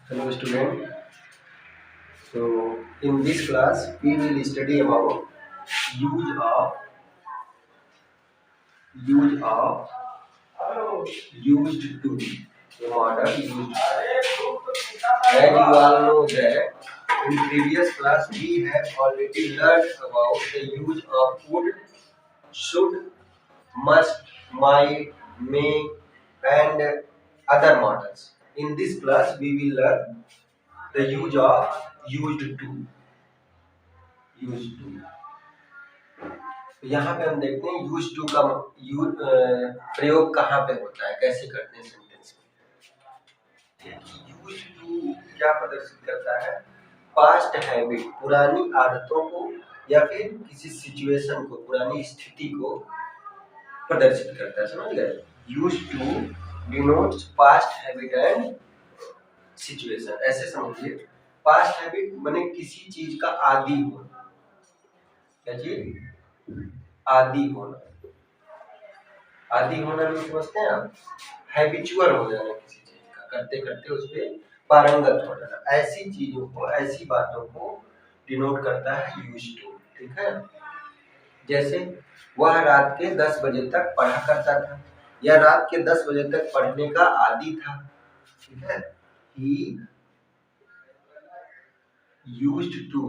Hello student. So in this class we will study about use of use of used to. The model used to. As you all know that in previous class we have already learned about the use of would, should, must, might, may, and other models. In this class we will learn the use of used to. Used to. तो यहाँ पे हम देखते हैं use to का प्रयोग कहाँ पे होता है, कैसे करते हैं सेंटेंस में। यूज टू क्या प्रदर्शित करता है? पास्ट हैबिट, पुरानी आदतों को या फिर किसी सिचुएशन को, पुरानी स्थिति को प्रदर्शित करता है। समझ गए? Use to denotes past habit and situation. ऐसे समझिए, पास्ट हैबिट माने किसी चीज का आदी होना। क्या चीज? आदी होना। आदी होना भी समझते हैं आप? हैबिचुअल हो जाना किसी चीज का, करते करते उस पर पारंगत हो जाना। ऐसी चीजों को, ऐसी बातों को डिनोट करता है यूज टू। ठीक है? जैसे वह रात के 10 बजे तक पढ़ा करता था, या रात के 10 बजे तक पढ़ने का आदी था। ठीक है? He used to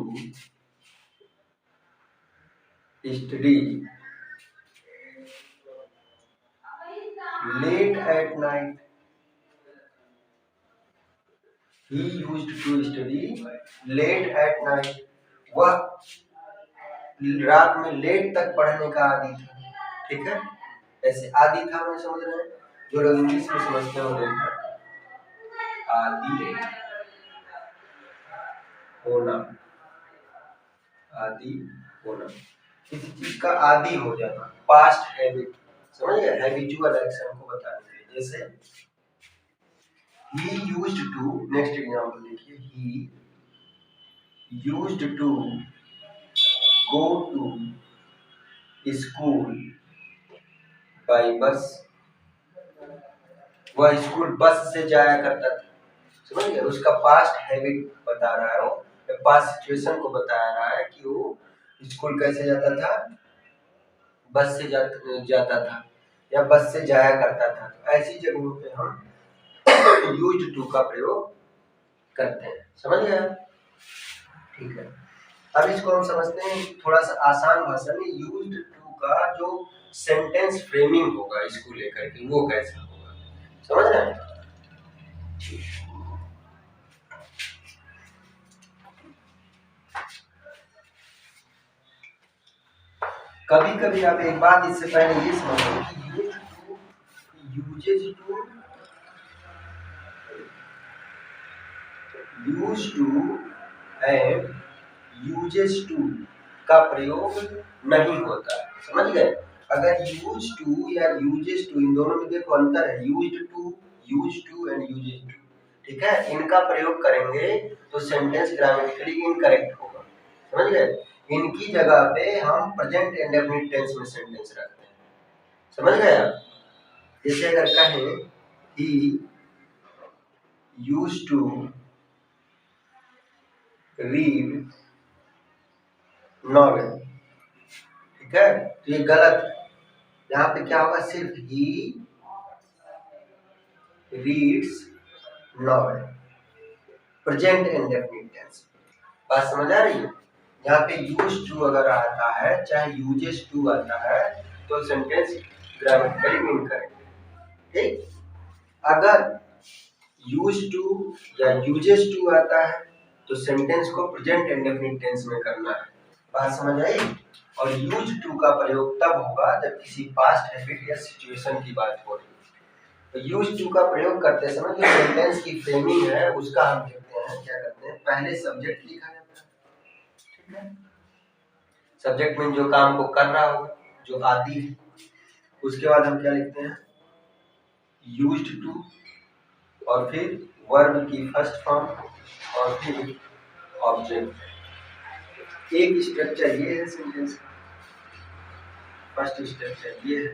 study late at night. He used to study late at night. वह रात में लेट तक पढ़ने का आदी था। ठीक है? ऐसे आदी था मैंने समझ रहे हैं, जो लोग इंग्लिश में समझते हैं वो देखा। आदी होना, आदी होना, किसी चीज का आदी हो जाना, पास्ट हैबिट। समझ गए? हैबिचुअल एक्शन को बताने के लिए। जैसे he used to, next example देखिए, he used to go to school by bus. वह स्कूल बस से जाया करता था। समझ गए? उसका पास्ट हैबिट बता रहा है, वो पास्ट सिचुएशन को बता रहा है कि वो स्कूल कैसे जाता था, बस से जाता था या बस से जाया करता था। तो ऐसी जगहों पे हम यूज्ड टू का प्रयोग करते हैं। समझ गए? ठीक है, अब इसको हम समझते हैं थोड़ा सा आसान भाषा में। यूज्ड टू का जो सेंटेंस फ्रेमिंग होगा इसको लेकर के, वो कैसा होगा, समझ रहे हैं? कभी कभी आप एक बात इससे पहले ये समझो कि use to and uses to का प्रयोग नहीं होता। समझ गए? अगर यूज टू या यूजेस टू, इन दोनों में देखो अंतर है। Use to and uses to. ठीक है? इनका प्रयोग करेंगे तो सेंटेंस ग्रामेटिकली इनकरेक्ट होगा। समझ गए? इनकी जगह पे हम प्रेजेंट इंडेफिनिट टेंस में सेंटेंस रखते हैं। समझ गए आप? जैसे अगर कहें he used to read novel, ठीक है, तो ये गलत है। यहाँ पे क्या होगा? सिर्फ he reads novel, present indefinite tense. बात समझ आ रही है? यहाँ पे यूज टू अगर आता है, चाहे यूजेस टू आता है, तो सेंटेंस ग्रामेटिकली इनकरेक्ट। ठीक? अगर यूज टू या यूजेस टू आता है तो सेंटेंस को प्रेजेंट इंडेफिनिट टेंस में करना है। बात समझ आई? और यूज टू का प्रयोग तब होगा जब किसी पास्ट हैबिट या सिचुएशन की बात हो रही है। तो यूज टू का प्रयोग करते समय जो सेंटेंस की फ्रेमिंग है उसका हम देखते हैं, क्या करते हैं, पहले सब्जेक्ट लिखा जाता है। ठीक है? सब्जेक्ट में जो काम को कर रहा हो, जो आदि है, उसके बाद हम क्या लिखते हैं? यूज्ड टू, और फिर वर्ब की फर्स्ट फॉर्म, और फिर ऑब्जेक्ट। एक स्ट्रक्चर ये है सेंटेंस का, फर्स्ट स्ट्रक्चर ये है।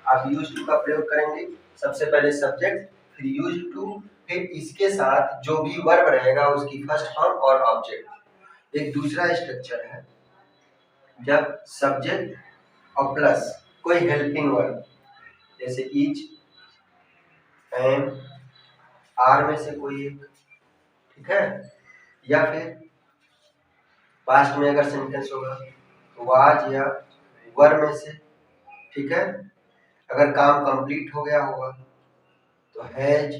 आप यूज्ड टू का प्रयोग करेंगे, सबसे पहले सब्जेक्ट, फिर यूज्ड टू, फिर इसके साथ जो भी वर्ब रहेगा उसकी फर्स्ट फॉर्म और ऑब्जेक्ट। एक दूसरा स्ट्रक्चर है जब सब्जेक्ट और प्लस कोई हेल्पिंग वर्ब जैसे ईच, एम, आर में से कोई एक, ठीक है, या फिर पास्ट में अगर सेंटेंस होगा तो वाज या वर में से, ठीक है। अगर काम कंप्लीट हो गया होगा तो हैज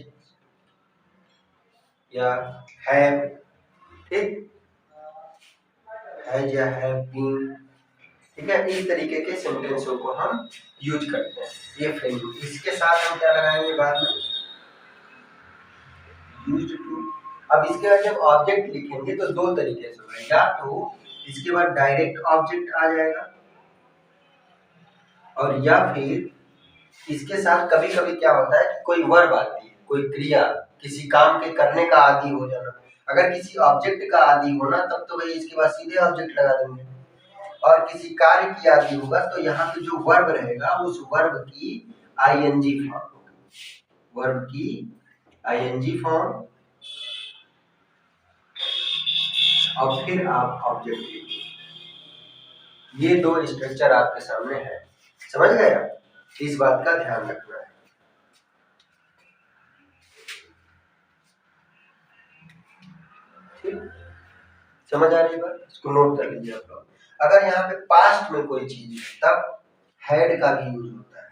या हैव, ठीक, हैज या हैव बीन, ठीक है। इस तरीके के सेंटेंसों को हम यूज करते हैं। ये फ्रेमिंग, इसके साथ हम क्या लगाएंगे बाद में, यूज्ड टू। अब इसके बाद जब ऑब्जेक्ट लिखेंगे तो दो तरीके से होगा, या तो इसके बाद डायरेक्ट ऑब्जेक्ट आ जाएगा और या फिर इसके साथ कभी कभी क्या होता है कि कोई वर्ब आती है, कोई क्रिया, किसी काम के करने का आदि हो जाना। अगर किसी ऑब्जेक्ट का आदि होना तब तो भाई इसके बाद सीधे ऑब्जेक्ट लगा देंगे, और किसी कार्य की आदि होगा तो यहाँ पे जो वर्ब रहेगा उस वर्ब की आईएनजी फॉर्म होगी, वर्ब की आईएनजी फॉर्म, और फिर आप ऑब्जेक्ट लिखिए। ये दो स्ट्रक्चर आपके सामने है, समझ गए आप? इस बात का ध्यान रखना है। ठीक, समझ आ रही बात? इसको नोट कर लीजिए आप लोग। अगर यहाँ पे पास्ट में कोई चीज है तब हैड का भी यूज होता है,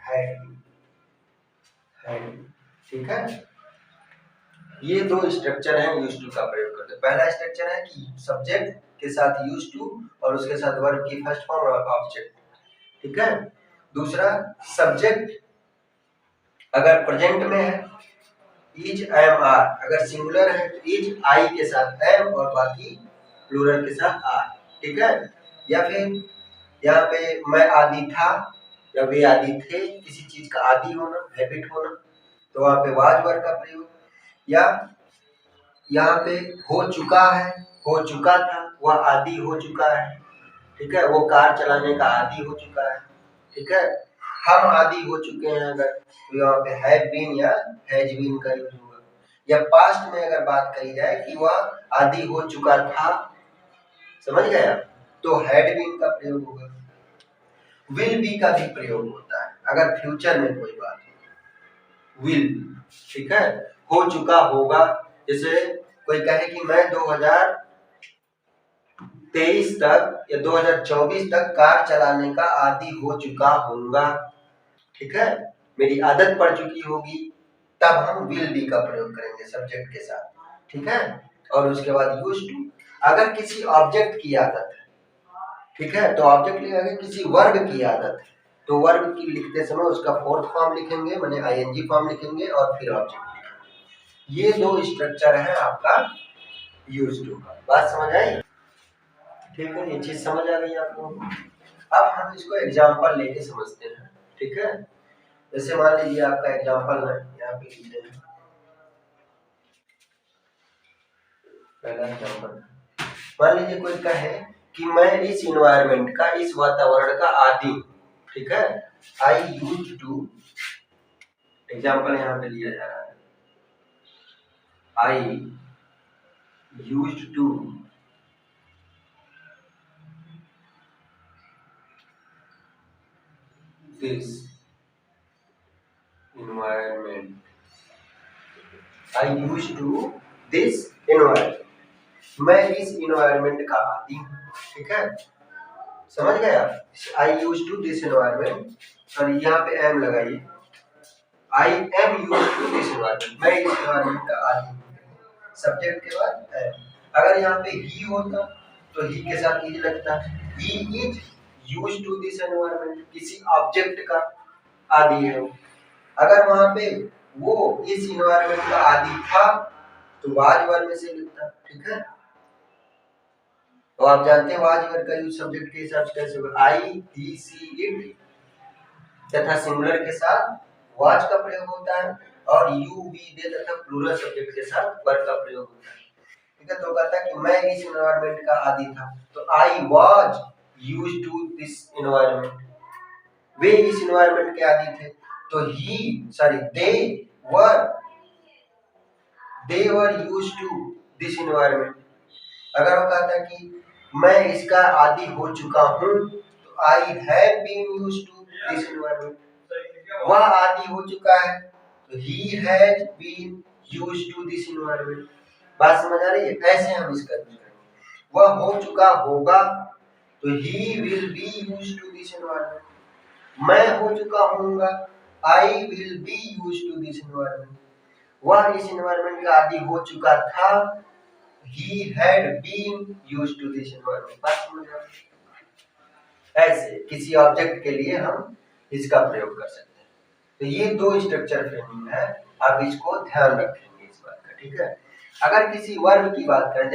हैड, ठीक है। ये दो स्ट्रक्चर हैं यूज टू का प्रयोग करते हैं। पहला स्ट्रक्चर है कि सब्जेक्ट के साथ यूज टू और उसके साथ वर्ब की फर्स्ट फॉर्म और ऑब्जेक्ट, ठीक है। दूसरा, सब्जेक्ट अगर प्रेजेंट में है इज, एम, आर, अगर सिंगुलर है तो इज आई के साथ एम और बाकी प्लूरल के साथ आर, ठीक है। या फिर यहाँ पे मैं आदि था या वे आदि थे, किसी चीज का आदि होना, हैबिट होना, तो वहां पे वाज वर्ब का प्रयोग। या यहाँ पे हो चुका है, हो चुका था, वह आदि हो चुका है, ठीक है, वो कार चलाने का आदि हो चुका है, ठीक है। हम आदि हो चुके हैं अगर, तो यहाँ पे हैव बीन या हैज बीन का यूज होगा। या पास्ट में अगर बात कही जाए कि वह आदि हो चुका था, समझ गया, तो हैड बीन का प्रयोग होगा। विल बी का भी प्रयोग होता है अगर फ्यूचर में कोई बात हो, विल, ठीक है, हो चुका होगा। जैसे कोई कहे कि मैं 2023 तक या 2024 तक कार चलाने का आदी हो चुका होऊंगा, ठीक है, मेरी आदत पड़ चुकी होगी, तब हम विल बी का प्रयोग करेंगे सब्जेक्ट के साथ, ठीक है। और उसके बाद यूज टू। अगर किसी ऑब्जेक्ट की आदत है, ठीक है, तो ऑब्जेक्ट लिखेंगे। किसी वर्ब की आदत है तो वर्ब की लिखते समय उसका फोर्थ फॉर्म लिखेंगे, माने आईएनजी फॉर्म लिखेंगे और फिर ऑब्जेक्ट लिखेंगे। ये दो स्ट्रक्चर है आपका यूज टू का। बात समझ आई? ठीक है, ये चीज समझ आ गई आपको। अब हम इसको एग्जांपल लेके समझते हैं, ठीक है। जैसे मान लीजिए आपका एग्जांपल है, यहाँ पे लिखते हैं पहला एग्जांपल। मान लीजिए कोई कहे कि मैं इस इन्वायरमेंट का, इस वातावरण का आदी, ठीक है, आई यूज टू, एग्जांपल यहाँ पे लिया जा रहा है, I use to this environment, I used to this environment, मैं इस environment का आदी हूँ, ठीक है, समझ गया। I used to this environment, और यहाँ पे am लगाइए, I am used to this environment, मैं इस environment का आदी हूँ, सब्जेक्ट के बाद am। अगर यहाँ पे he होता तो he के साथ is लगता, he is used to this environment, किसी ऑब्जेक्ट का आदि है वो। अगर वहां पे वो इस इन्वायरमेंट का आदि था तो वाज वर्ब में से लिखता, ठीक है। तो आप जानते हैं वाज वर्ब का यूज सब्जेक्ट के हिसाब से कैसे होगा, आई, ही, सी, इट, तथा सिंगुलर के साथ वाज का प्रयोग होता है और यू, वी, दे तथा प्लूरल सब्जेक्ट के साथ वर्ब का प्रयोग होता है, ठीक है। तो कहता है कि मैं इस इन्वायरमेंट का आदि था, तो I was used to this environment, वे इस इन्वायरमेंट के आदि थे, तो ही, sorry, they were they were used to this environment. अगर वो कहता कि मैं इसका आदी हो चुका हूँ, तो I have been used to this environment. वह आदी हो चुका है, तो he has been used to this environment. बात समझ आ रही है? ऐसे हम इसका यूज करेंगे। वह हो चुका होगा, तो he will be used to this environment. मैं हो चुका हूँगा, I will be used to this environment. वह इस इन्वायरमेंट का आदी हो चुका था, he had been used to this environment। बात समझ आ रही है? ऐसे किसी ऑब्जेक्ट के लिए हम इसका प्रयोग कर सकते हैं। तो ये दो स्ट्रक्चर फ्रेमिंग है, आप इसको ध्यान रखेंगे इस बात का, ठीक है। अगर किसी वर्ब की बात करें,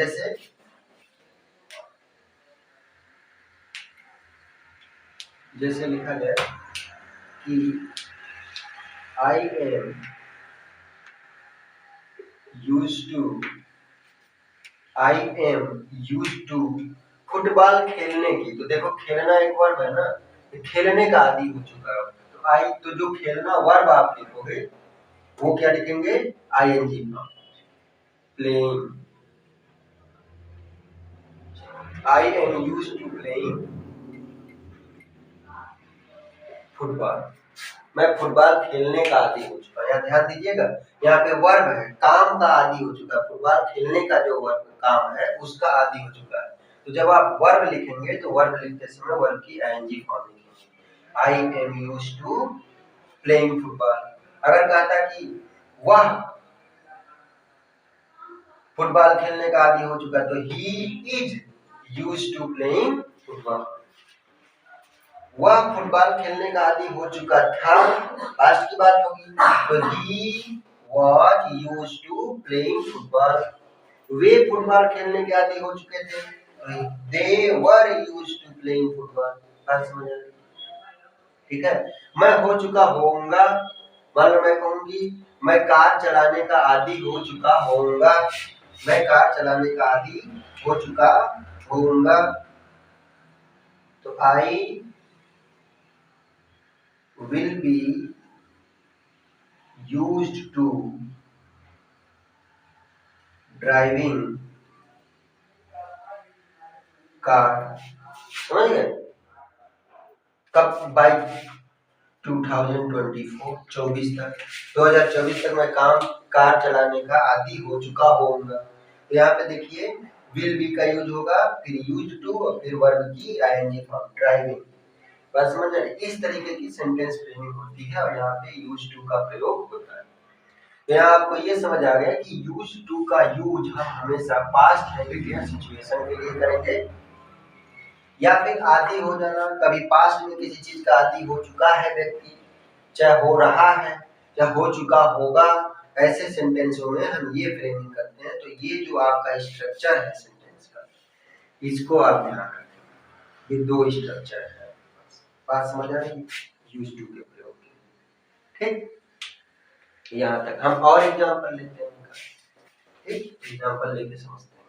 जैसे लिखा जाए कि I am used to football खेलने की। तो देखो खेलना एक वर्ब है ना, तो खेलने का आदी हो चुका है। तो आई, तो जो खेलना वर्ब आप लिखोगे वो क्या लिखेंगे? ING form. Playing, I am used to playing football. मैं फुटबॉल खेलने का आदी हो चुका है। यहाँ ध्यान दीजिएगा, यहाँ पे वर्ब है, काम का आदी हो चुका है। फुटबॉल खेलने का जो वर्ब काम है उसका आदी हो चुका है। तो जब आप वर्ब लिखेंगे तो वर्ब लिखते समय वर्ब की आईएनजी फॉर्म लिखेंगे। I am used to playing football. अगर कहता कि वह फुटबॉल खेलने का आदी हो चुका है, तो he is used to playing football. वह फुटबॉल खेलने का आदी हो चुका था, पास्ट की बात होगी, तो he was used to playing football. वे फुटबॉल खेलने के आदी हो चुके थे, they were used to playing football. बात समझ आ रही है? ठीक है। मैं हो चुका होऊंगा, मान लो मैं कहूंगी मैं कार चलाने का आदी हो चुका होऊंगा। मैं कार चलाने का आदी हो चुका होऊंगा, तो आई will be used to driving car। समझ गए? कब? बाई 2024 तक, 2024 तक मैं कार चलाने का आदी हो चुका होऊंगा। तो यहाँ पे देखिए विल बी का यूज होगा, फिर यूज टू और फिर वर्ब की आईएनजी फॉर्म ड्राइविंग। बस समझ रहे? इस तरीके की सेंटेंस फ्रेमिंग होती है और यहाँ पे यूज टू का प्रयोग होता है। तो यहाँ आपको ये समझ आ गया कि यूज टू का यूज हम हमेशा पास्ट हैबिट या सिचुएशन के लिए करेंगे, या फिर आदी हो जाना। कभी पास्ट में किसी चीज का आदी हो चुका है व्यक्ति, चाहे हो रहा है, चाहे हो चुका होगा, ऐसे सेंटेंसों में हम ये फ्रेमिंग करते हैं। तो ये जो आपका स्ट्रक्चर है सेंटेंस का, इसको आप ध्यान रखें। ये दो स्ट्रक्चर है। बात समझ आ रही है? यूज टू के प्रयोग के, ठीक। यहाँ तक हम और एग्जाम्पल लेते हैं इनका, ठीक। एग्जाम्पल लेके समझते हैं।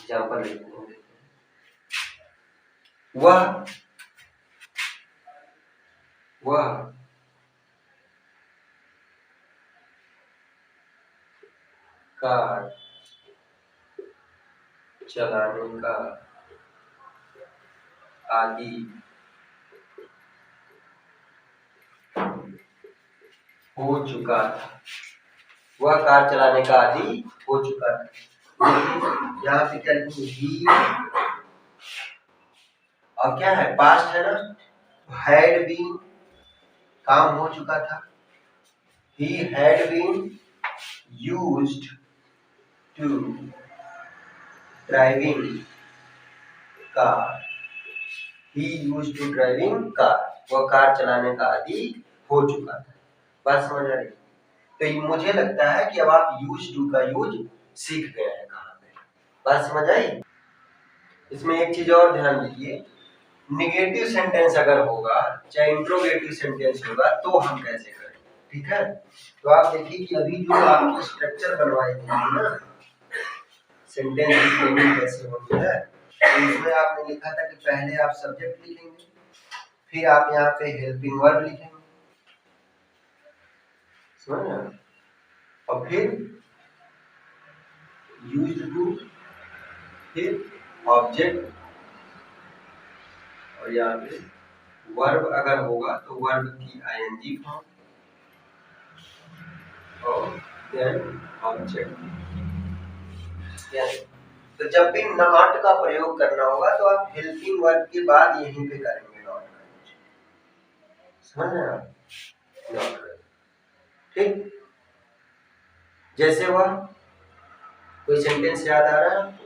एग्जाम्पल लेते हैं। वह कार चलाने का आदी हो चुका था। वह कार चलाने का आदी हो चुका था। यहाँ पे क्या लिखेंगे? ही, और क्या है? पास्ट है ना, हैड बीन, काम हो चुका था। He had been used to driving car. He used to driving car. वह कार चलाने का आदी हो चुका था। बात समझ आ रही है? तो मुझे लगता है कि अब आप यूज टू का यूज सीख गए हैं कहाँ पे। बात समझ आई? इसमें एक चीज और ध्यान दीजिए, निगेटिव सेंटेंस अगर होगा, चाहे इंट्रोगेटिव सेंटेंस होगा, तो हम कैसे करें, ठीक है। तो आप देखिए कि अभी जो आपकी स्ट्रक्चर बनवाई गई है ना, सेंटेंस की फ्रेमिंग कैसे होती है, तो इसमें आपने लिखा था कि पहले आप सब्जेक्ट लिखेंगे, फिर आप यहाँ पे हेल्पिंग वर्ब लिखेंगे, समझ रहे हैं, और फिर यूज्ड टू, फिर ऑब्जेक्ट, और यहाँ पे वर्ब अगर होगा तो वर्ब की आईएनजी फॉर्म, और देन ऑब्जेक्ट। तो जब भी नॉट का प्रयोग करना होगा तो आप हेल्पिंग वर्ब के बाद यहीं पे करेंगे नॉट का, समझ रहे हैं आप, नॉट का, ठीक। जैसे वह कोई सेंटेंस याद आ रहा है,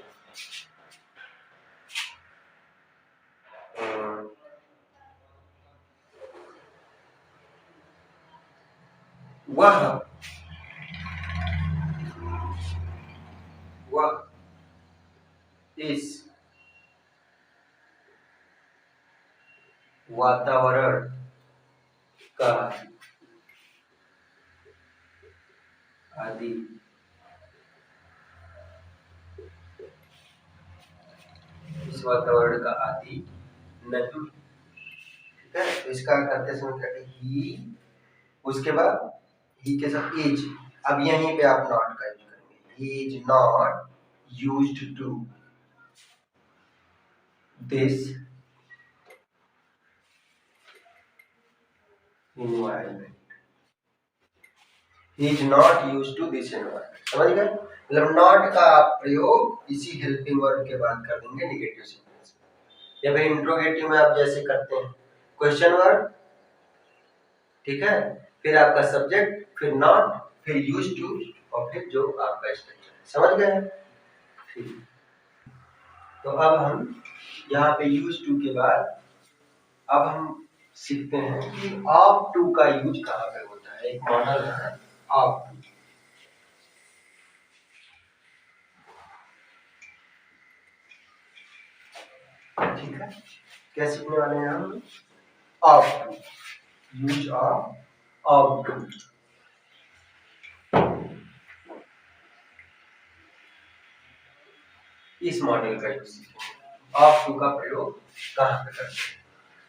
वह इस वातावरण का आदि इस वातावरण का आदि नहीं, ठीक है। तो इसका करते समय कहते ही, उसके बाद ही के साथ इज, अब यहीं पे आप नॉट का यूज करेंगे, he is not used to this environment, he is not used to this environment, समझ गए। मतलब नॉट का आप प्रयोग इसी हेल्पिंग वर्ब के बाद कर देंगे निगेटिव सेंटेंस में, या फिर इंट्रोगेटिव में आप जैसे करते हैं क्वेश्चन वर्ब, ठीक है, फिर आपका सब्जेक्ट, फिर नॉट, फिर यूज्ड टू, और फिर जो आपका स्ट्रक्चर, समझ गए। ठीक, तो अब हम यहाँ पे यूज्ड टू के बाद अब हम सीखते हैं कि ऑफ टू का यूज कहाँ पे होता है। एक मॉडल है ऑफ टू, ठीक है। क्या सीखने वाले हैं हम, ought to, use ought to. इस मॉडल का यूज सीखेंगे, ऑफ टू का प्रयोग कहाँ पे करते हैं।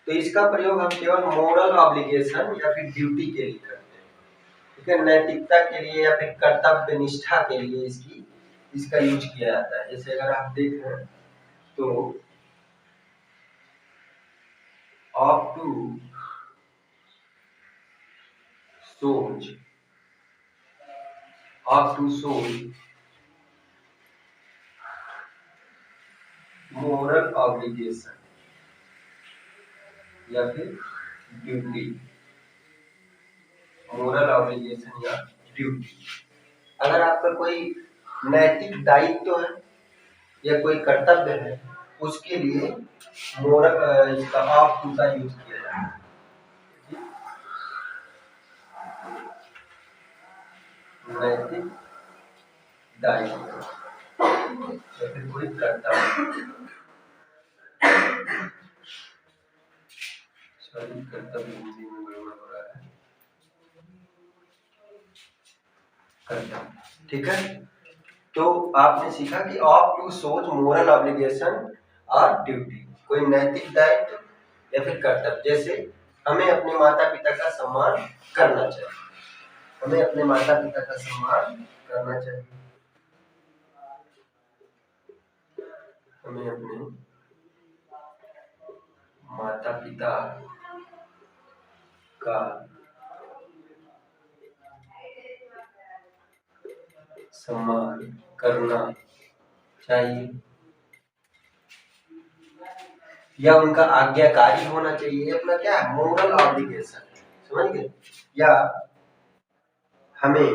तो इसका प्रयोग हम केवल मोरल ऑब्लिगेशन या फिर ड्यूटी के लिए करते हैं, ठीक है, नैतिकता के लिए या फिर कर्तव्य निष्ठा के लिए इसका यूज किया जाता है। जैसे अगर आप देखें तो ऑफ टू सोच, ऑफ टू सोच मोरल ऑब्लिगेशन या फिर ड्यूटी, मोरल ऑब्लिगेशन या ड्यूटी। अगर आपका कोई नैतिक दायित्व है या कोई कर्तव्य है, उसके लिए मोरल इसका ऑफ टू का यूज किया जाता है। नैतिक दायित्व या फिर कोई कर्तव्य, सॉरी कर्तव्य हिंदी में गड़बड़ हो रहा है, कर्तव्य, ठीक है। तो आपने सीखा कि ऑफ टू सोच मोरल ऑब्लिगेशन और ड्यूटी, कोई नैतिक दायित्व या फिर कर्तव्य। जैसे हमें अपने माता पिता का सम्मान करना चाहिए, हमें अपने माता पिता का सम्मान करना चाहिए, हमें अपने माता पिता का सम्मान करना चाहिए, या उनका आज्ञाकारी होना चाहिए, अपना क्या मोरल ऑब्लिगेशन, समझ गए। या हमें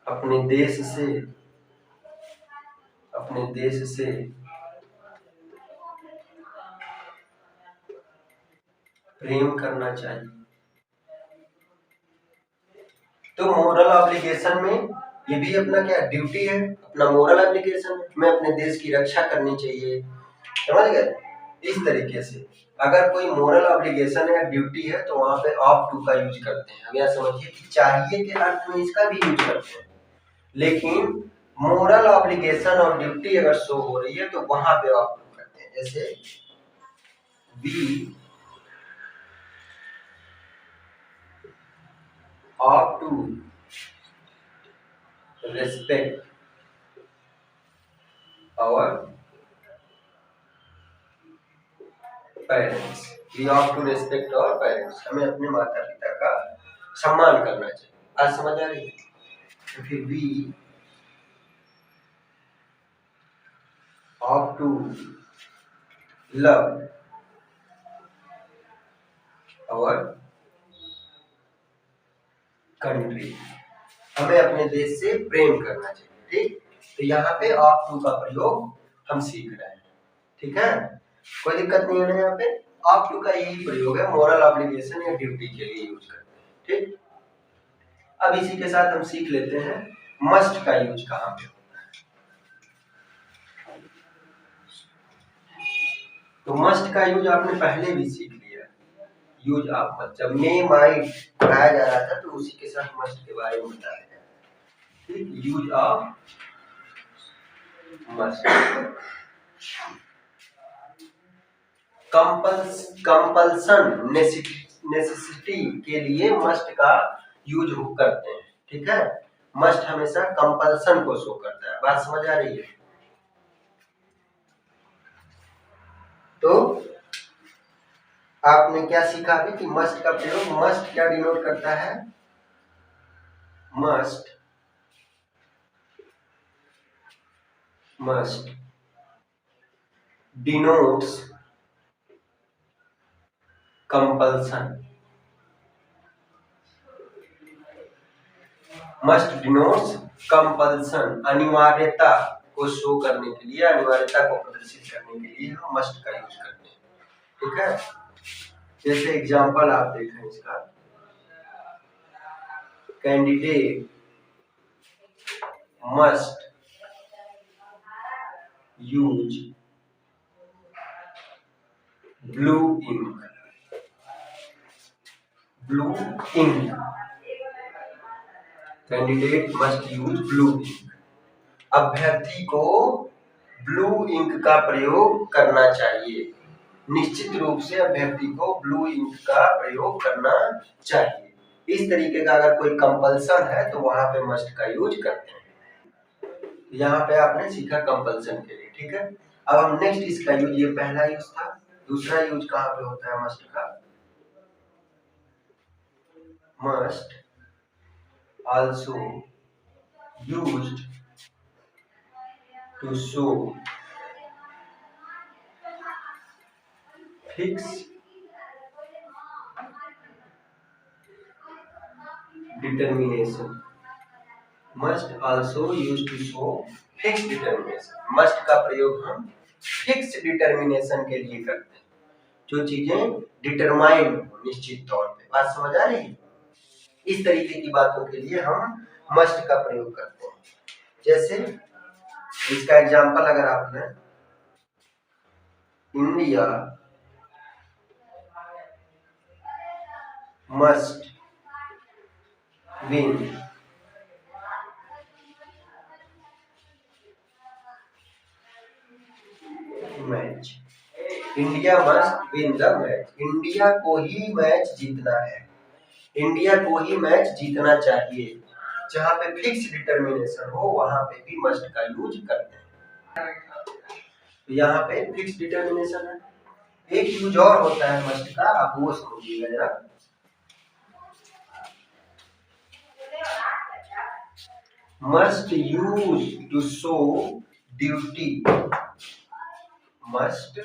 अपने देश से प्रेम करना चाहिए। तो मोरल ऑब्लिगेशन में ये भी अपना क्या ड्यूटी है, अपना मोरल ऑब्लिगेशन, हमें अपने देश की रक्षा करनी चाहिए, समझ गए। इस तरीके से अगर कोई मोरल ऑब्लिगेशन या ड्यूटी है तो वहां पे ऑफ टू का यूज करते हैं। अब यह समझिए कि चाहिए के अर्थ में इसका भी यूज करते हैं, लेकिन मोरल ऑब्लिगेशन और ड्यूटी अगर शो हो रही है तो वहां पे ऑफ टू करते हैं। जैसे we ought to respect our parents. We ought to respect our parents, हमें अपने माता पिता का सम्मान करना चाहिए। आज समझ आ रही है? तो फिर we ought to love our country, हमें अपने देश से प्रेम करना चाहिए। ठीक, तो यहाँ पे ऑफ टू का प्रयोग हम सीख रहे हैं। ठीक है, कोई दिक्कत नहीं है ना। यहाँ पे ऑफ टू का यही प्रयोग है, मोरल ऑब्लिगेशन या ड्यूटी के लिए यूज करते हैं। ठीक, अब इसी के साथ हम सीख लेते हैं मस्ट का यूज कहाँ पे होता है। तो मस्ट का यूज आपने पहले भी सीख लिया। यूज ऑफ मस्ट, जब मे माइट पढ़ाया जा रहा था तो उसी के साथ मस्ट के बारे में बताया गया। ठीक, use of must. Compulsion necessity के लिए मस्ट का यूज करते हैं। ठीक है, मस्ट हमेशा कंपल्सन को शो करता है। बात समझ आ रही है? तो आपने क्या सीखा अभी कि मस्ट का प्रयोग, मस्ट क्या डिनोट करता है? Must denotes compulsion. Must denotes compulsion, अनिवार्यता को शो करने के लिए, अनिवार्यता को प्रदर्शित करने के लिए हम मस्ट का यूज करते हैं। ठीक है, जैसे एग्जांपल आप देखें इसका, candidate must use blue ink. Blue ink, candidate must use blue ink. अभ्यर्थी को ब्लू इंक का प्रयोग करना चाहिए। निश्चित रूप से अभ्यर्थी को ब्लू इंक का प्रयोग करना चाहिए। इस तरीके का अगर कोई कंपल्सन है तो वहां पे मस्ट का यूज करते हैं। यहाँ पे आपने सीखा कंपल्सन के लिए। ठीक है, अब हम नेक्स्ट इसका यूज, ये पहला यूज था। दूसरा यूज कहाँ पे होता है मस्ट का? Must also used to show fixed determination। must also used to show fixed determination। must का प्रयोग हम फिक्स डिटर्मिनेशन के लिए करते हैं, जो चीजें डिटरमाइंड हो निश्चित तौर पे। बात समझ आ रही है? इस तरीके की बातों के लिए हम मस्ट का प्रयोग करते हैं। जैसे इसका एग्जांपल अगर आपने, India must win match. India must win the match, India को ही मैच जीतना है, इंडिया को ही मैच जीतना चाहिए। जहां पे फिक्स डिटर्मिनेशन हो वहां पे भी मस्ट का यूज करते हैं। तो यहाँ पे फिक्स डिटर्मिनेशन है। एक यूज और होता है मस्ट का, आप वो समझिएगा जरा। Must use to show duty. Must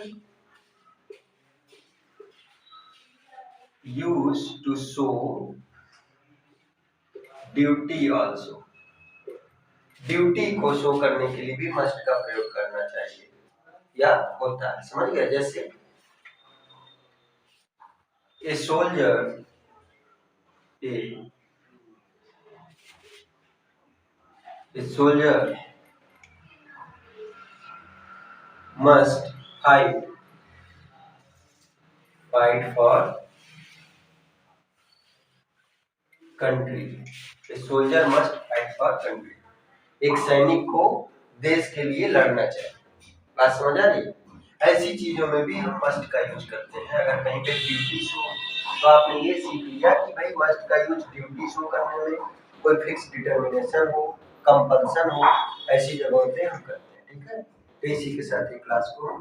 use to show duty also. Duty को शो करने के लिए भी मस्ट का प्रयोग करना चाहिए या होता है। समझ गए? जैसे a soldier a soldier must fight fight for country, a soldier must fight for country, एक सैनिक को देश के लिए लड़ना चाहिए। बात समझ आ रही है? ऐसी चीजों में भी हम मस्ट का यूज करते हैं। अगर कहीं पे ड्यूटी शो, तो आपने ये सीख लिया कि भाई मस्ट का यूज ड्यूटी शो करने में, कोई फिक्स डिटर्मिनेशन हो, कंपल्सन हो, ऐसी जगहों पे हम करते हैं। ठीक है, तो इसी के साथ ही क्लास को